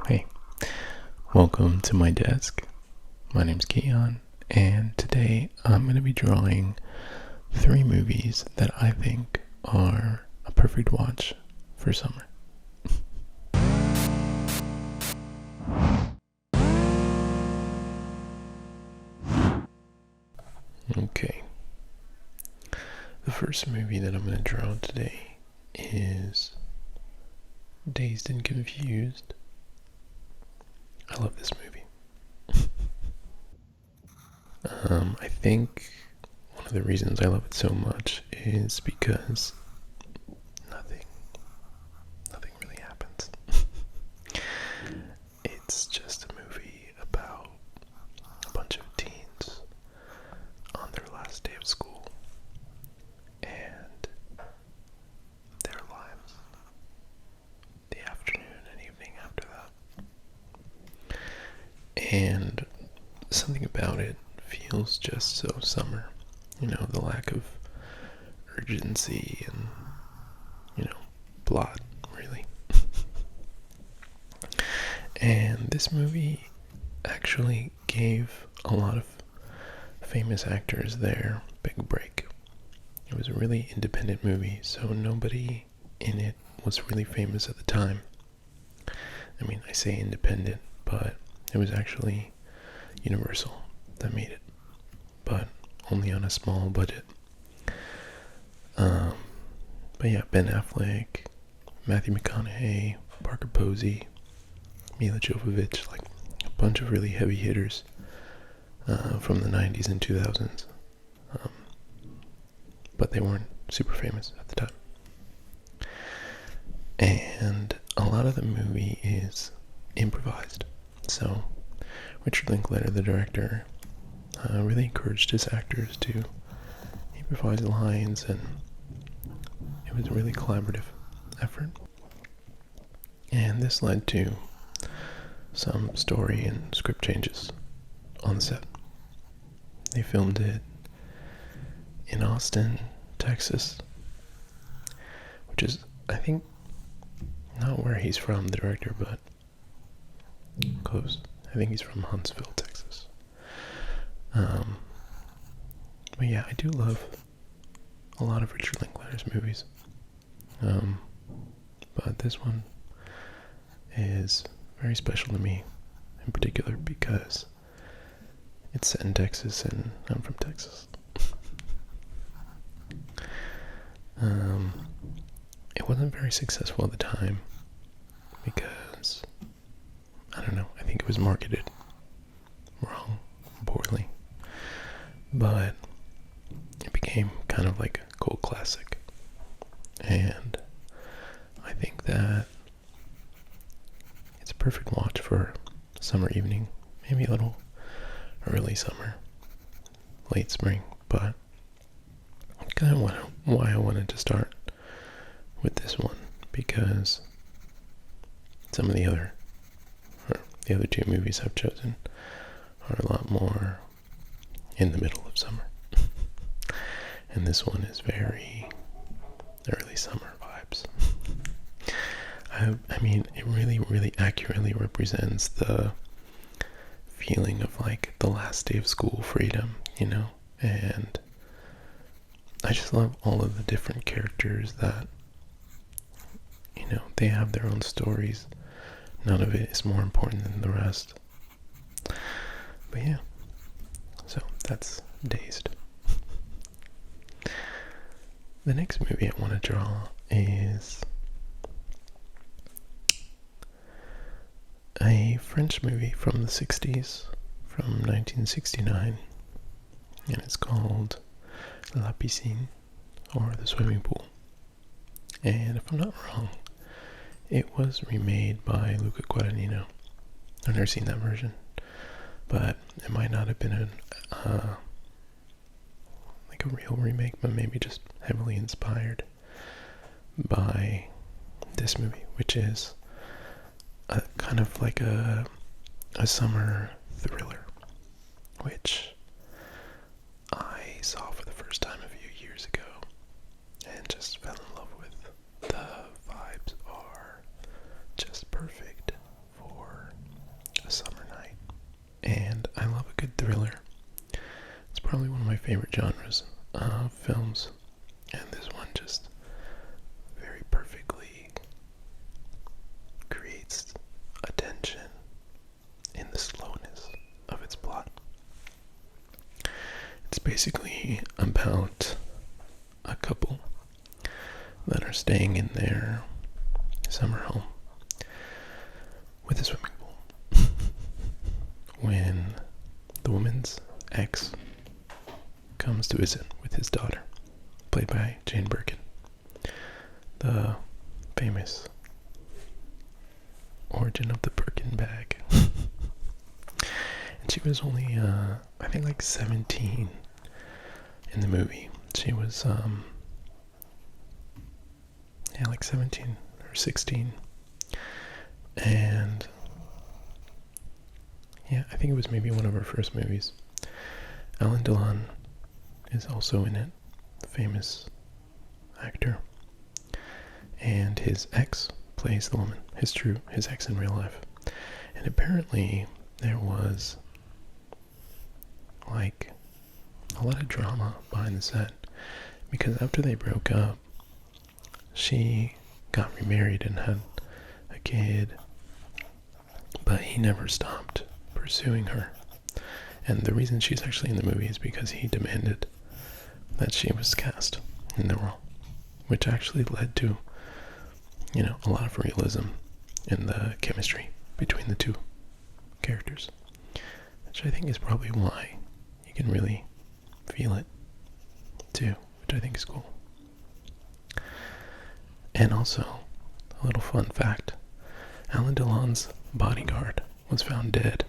Hey, welcome to my desk. My name's Keon, and today I'm going to be drawing 3 movies that I think are a perfect watch for summer. Okay. The first movie that I'm going to draw today is Dazed and Confused. I love this movie. I think one of the reasons I love it so much is because nothing really happens. It's just a movie about a bunch of teens on their last day of school and their lives, the afternoon and evening after that. And something about it feels just so summer. The lack of urgency and, plot, really. And this movie actually gave a lot of famous actors their big break. It was a really independent movie, so nobody in it was really famous at the time. I mean, I say independent, but it was actually Universal that made it, but only on a small budget. But yeah, Ben Affleck, Matthew McConaughey, Parker Posey, Mila Jovovich, like a bunch of really heavy hitters from the 90s and 2000s. But they weren't super famous at the time. And a lot of the movie is improvised. So Richard Linklater, the director, really encouraged his actors to improvise lines, and it was a really collaborative effort. And this led to some story and script changes on the set. They filmed it in Austin, Texas, which is, I think, not where he's from, the director, but close. I think he's from Huntsville, Texas. But yeah, I do love a lot of Richard Linklater's movies. But this one is very special to me in particular because it's set in Texas and I'm from Texas. It wasn't very successful at the time because, I don't know, I think it was marketed wrong, poorly. But it became kind of like a cult classic. And I think that it's a perfect watch for summer evening, maybe a little early summer, late spring, but kind of why I wanted to start with this one, because some of the other 2 movies I've chosen are a lot more in the middle of summer. And this one is very early summer vibes. I mean, it really accurately represents the feeling of like the last day of school freedom, and I just love all of the different characters that, they have their own stories. None of it is more important than the rest. But yeah, so that's Dazed. The next movie I want to draw is a French movie from the 60s, from 1969, and it's called La Pisine, or The Swimming Pool. And if I'm not wrong, it was remade by Luca Guadagnino. I've never seen that version, but it might not have been like a real remake, but maybe just heavily inspired by this movie, which is a kind of like a summer thriller, which I saw for the first time a few years ago and just fell in love with. The vibes are just perfect for favorite genres of films, and this one just very perfectly creates a tension in the slowness of its plot. It's basically about a couple that are staying in their summer home with a swimming pool when the woman's ex comes to visit with his daughter, played by Jane Birkin, the famous origin of the Birkin bag. And she was only, I think, like 17 in the movie. She was, like 17 or 16. And yeah, I think it was maybe one of her first movies. Alain Delon is also in it, the famous actor. And his ex plays the woman, his ex in real life. And apparently there was like a lot of drama behind the set, because after they broke up, she got remarried and had a kid, but he never stopped pursuing her. And the reason she's actually in the movie is because he demanded that she was cast in the role, which actually led to, a lot of realism in the chemistry between the two characters, which I think is probably why you can really feel it too, which I think is cool. And also, a little fun fact, Alain Delon's bodyguard was found dead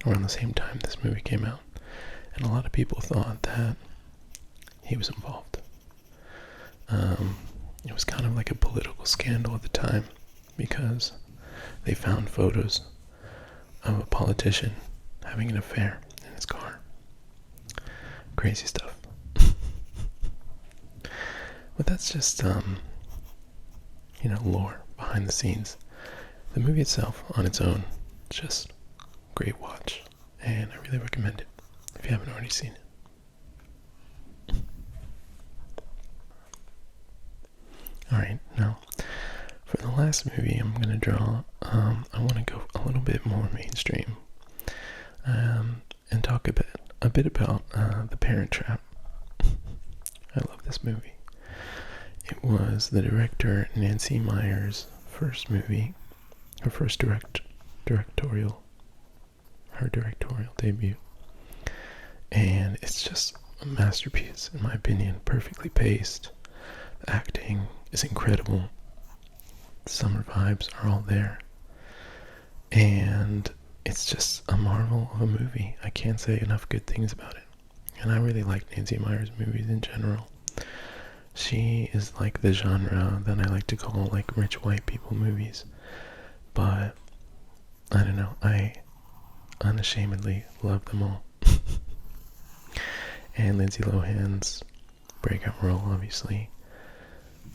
around the same time this movie came out, and a lot of people thought that he was involved. It was kind of like a political scandal at the time, because they found photos of a politician having an affair in his car. Crazy stuff. But that's just, lore behind the scenes. The movie itself, on its own, just great watch, and I really recommend it if you haven't already seen it. Alright, now, for the last movie I'm going to draw, I want to go a little bit more mainstream, and talk a bit about The Parent Trap. I love this movie. It was the director Nancy Meyer's first movie, her first directorial debut, and it's just a masterpiece in my opinion. Perfectly paced, the acting is incredible, the summer vibes are all there, and it's just a marvel of a movie. I can't say enough good things about it, and I really like Nancy Meyer's movies in general. She is like the genre that I like to call like rich white people movies, but I don't know, I unashamedly love them all. And Lindsay Lohan's breakout role, obviously,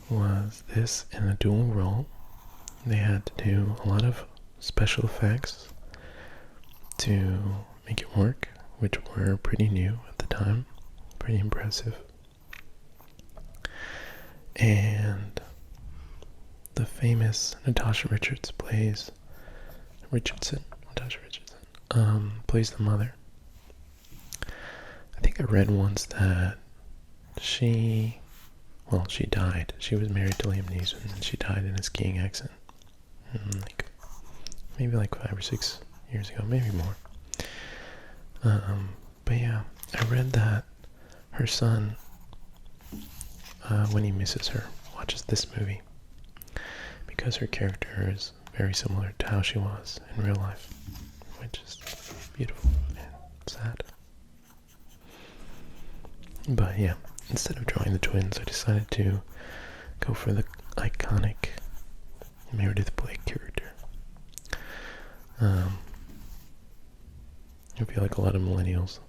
was this in a dual role. They had to do a lot of special effects to make it work, which were pretty new at the time, pretty impressive. And the famous Natasha Richardson plays the mother. I think I read once that she died. She was married to Liam Neeson, and she died in a skiing accident. Maybe 5 or 6 years ago, maybe more. But yeah, I read that her son, when he misses her, watches this movie because her character is very similar to how she was in real life, which is beautiful and sad. But yeah, instead of drawing the twins, I decided to go for the iconic Meredith Blake character. I feel like a lot of millennials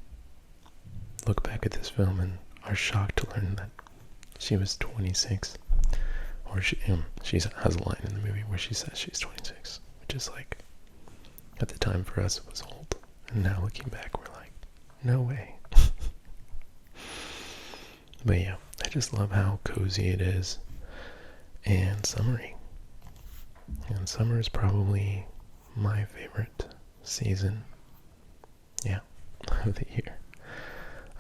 look back at this film and are shocked to learn that she was 26. Or she has a line in the movie where she says she's 26, which is like, at the time for us it was old. And now looking back, we're like, no way. But yeah, I just love how cozy it is and summery. And summer is probably my favorite season, yeah, of the year.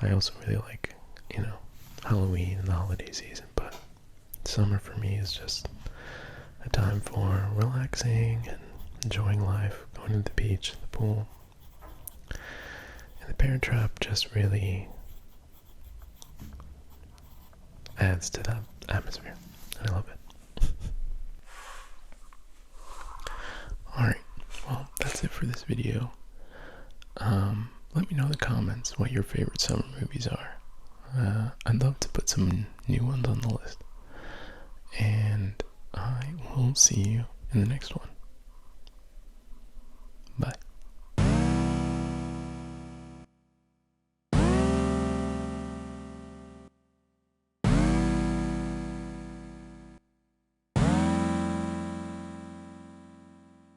I also really like, Halloween and the holiday season, but summer for me is just a time for relaxing and enjoying life, going to the beach, the pool. And the Parent Trap just really adds to that atmosphere. And I love it. Alright, well, that's it for this video. Let me know in the comments what your favorite summer movies are. I'd love to put some new ones on the list. And I will see you in the next one.